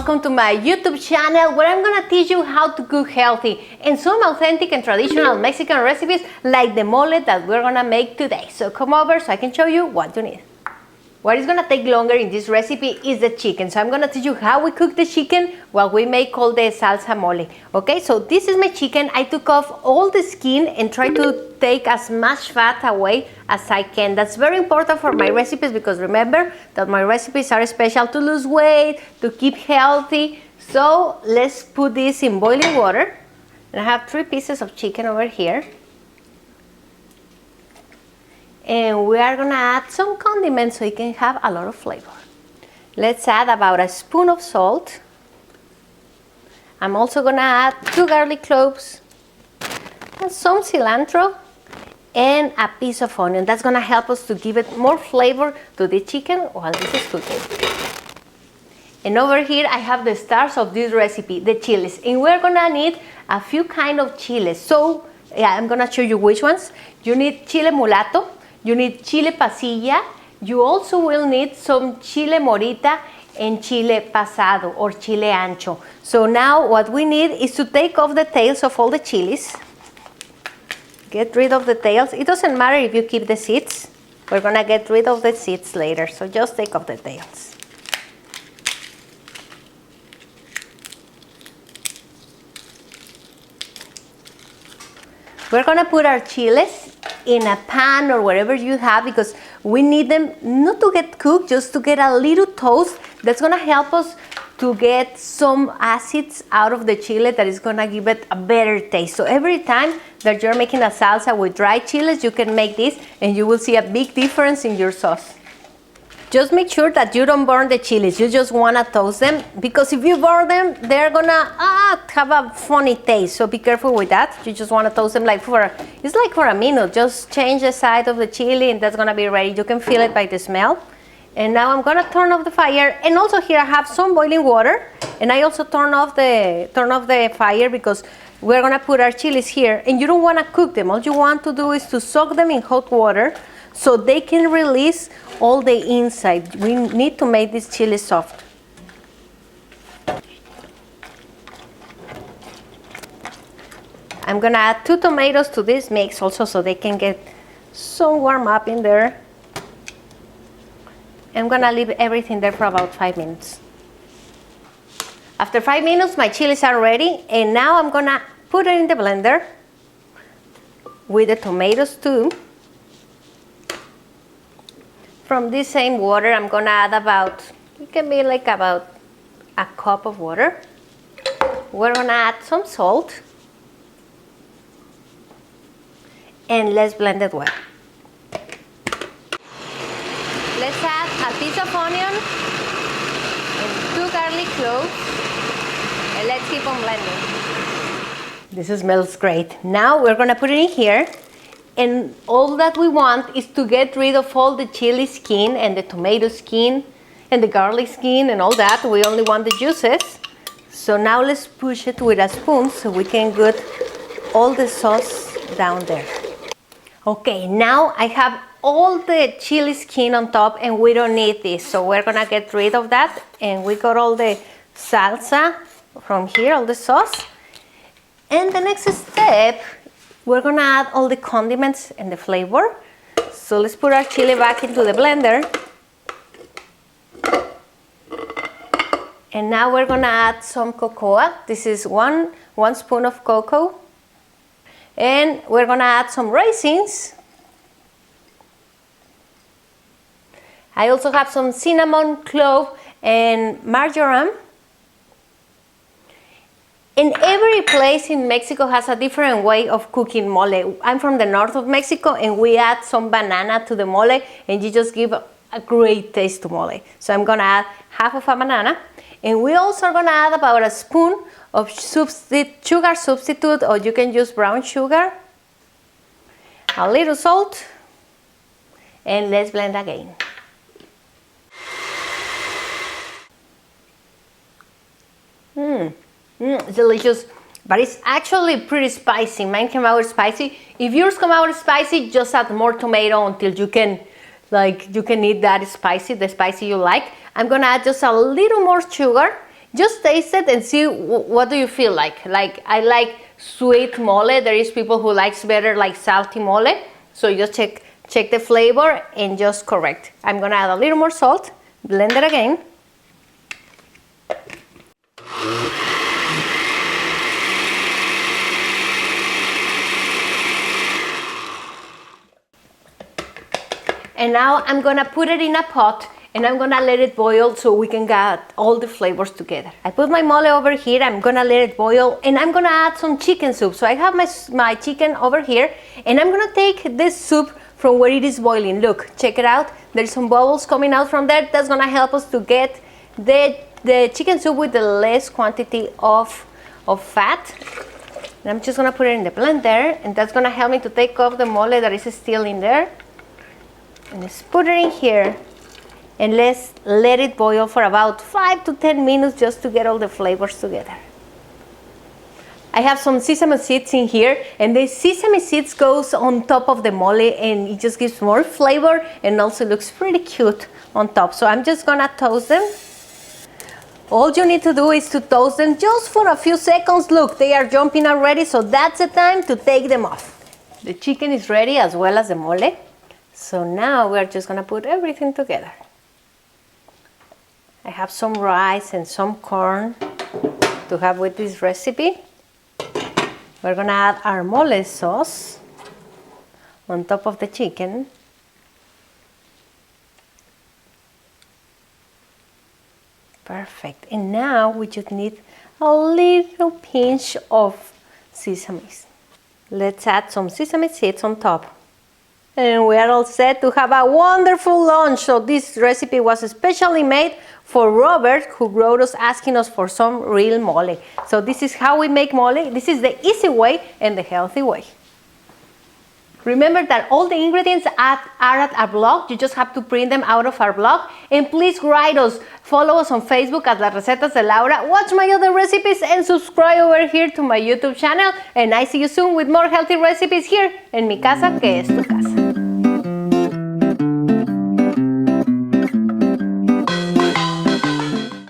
welcome to my YouTube channel where I'm gonna teach you how to cook healthy and some authentic and traditional Mexican recipes like the mole that we're gonna make today. So come over so I can show you what you need. What is gonna take longer in this recipe is the chicken. So I'm gonna teach you how we cook the chicken while we make all the salsa mole. Okay, so this is my chicken. I took off all the skin and tried to take as much fat away as I can. That's very important for my recipes because remember that my recipes are special to lose weight, to keep healthy. So let's put this in boiling water. And I have 3 pieces of chicken over here. And we are gonna add some condiments so it can have a lot of flavor. Let's add about a spoon of salt. I'm also gonna add 2 garlic cloves and some cilantro and a piece of onion. That's gonna help us to give it more flavor to the chicken while this is cooking. And over here I have the stars of this recipe, the chilies. And we're gonna need a few kind of chiles. So yeah, I'm gonna show you which ones. You need chile mulato. You need chile pasilla. You also will need some chile morita and chile pasado or chile ancho. So now what we need is to take off the tails of all the chilies. Get rid of the tails. It doesn't matter if you keep the seeds. We're gonna get rid of the seeds later, so just take off the tails. We're gonna put our chiles in a pan or wherever you have because we need them not to get cooked, just to get a little toast. That's gonna help us to get some acids out of the chile that is gonna give it a better taste. So every time that you're making a salsa with dry chiles, you can make this and you will see a big difference in your sauce. Just make sure that you don't burn the chilies. You just wanna toast them because if you burn them, they're gonna have a funny taste. So be careful with that. You just wanna toast them like for a minute. Just change the side of the chili and that's gonna be ready. You can feel it by the smell. And now I'm gonna turn off the fire. And also here I have some boiling water. And I also turn off the fire because we're gonna put our chilies here. And you don't wanna cook them. All you want to do is to soak them in hot water so they can release all the inside. We need to make this chili soft. I'm gonna add 2 tomatoes to this mix also so they can get so warm up in there. I'm gonna leave everything there for about 5 minutes. After 5 minutes, my chilies are ready, and now I'm gonna put it in the blender with the tomatoes too. From this same water, I'm gonna add about, it can be like about a cup of water. We're gonna add some salt. And let's blend it well. Let's add a piece of onion and 2 garlic cloves. And let's keep on blending. This smells great. Now we're gonna put it in here. And all that we want is to get rid of all the chili skin and the tomato skin and the garlic skin and all that. We only want the juices. So now let's push it with a spoon so we can get all the sauce down there. Okay, now I have all the chili skin on top and we don't need this. So we're gonna get rid of that and we got all the salsa from here, all the sauce. And the next step, we're gonna add all the condiments and the flavor. So let's put our chili back into the blender. And now we're gonna add some cocoa. This is one spoon of cocoa. And we're gonna add some raisins. I also have some cinnamon, clove, and marjoram. And every place in Mexico has a different way of cooking mole. I'm from the north of Mexico and we add some banana to the mole and you just give a great taste to mole. So I'm gonna add half of a banana. And we also are gonna add about a spoon of sugar substitute, or you can use brown sugar. A little salt. And let's blend again. It's delicious, but it's actually pretty spicy. Mine came out spicy. If yours come out spicy, just add more tomato until you can eat that spicy, the spicy you like. I'm gonna add just a little more sugar Just taste it and see what do you feel like. Like, I like sweet mole. There is people who likes better like salty mole. So just check the flavor and just correct. I'm gonna add a little more salt, blend it again. And now I'm gonna put it in a pot and I'm gonna let it boil so we can get all the flavors together. I put my mole over here, I'm gonna let it boil, and I'm gonna add some chicken soup. So I have my chicken over here, and I'm gonna take this soup from where it is boiling. Look, check it out. There's some bubbles coming out from there. That's gonna help us to get the chicken soup with the less quantity of fat. And I'm just gonna put it in the blender, and that's gonna help me to take off the mole that is still in there. And let's put it in here, and let's let it boil for about 5 to 10 minutes just to get all the flavors together. I have some sesame seeds in here, and the sesame seeds goes on top of the mole, and it just gives more flavor and also looks pretty cute on top. So I'm just gonna toast them. All you need to do is to toast them just for a few seconds. Look, they are jumping already, so that's the time to take them off. The chicken is ready as well as the mole. So now we're just gonna put everything together. I have some rice and some corn to have with this recipe. We're gonna add our mole sauce on top of the chicken. Perfect. And now we just need a little pinch of sesame. Let's add some sesame seeds on top. And we are all set to have a wonderful lunch. So this recipe was especially made for Robert, who wrote us asking us for some real mole. So this is how we make mole. This is the easy way and the healthy way. Remember that all the ingredients are at our blog. You just have to print them out of our blog. And please write us. Follow us on Facebook at Las Recetas de Laura. Watch my other recipes and subscribe over here to my YouTube channel. And I see you soon with more healthy recipes here en mi casa, que es tu casa.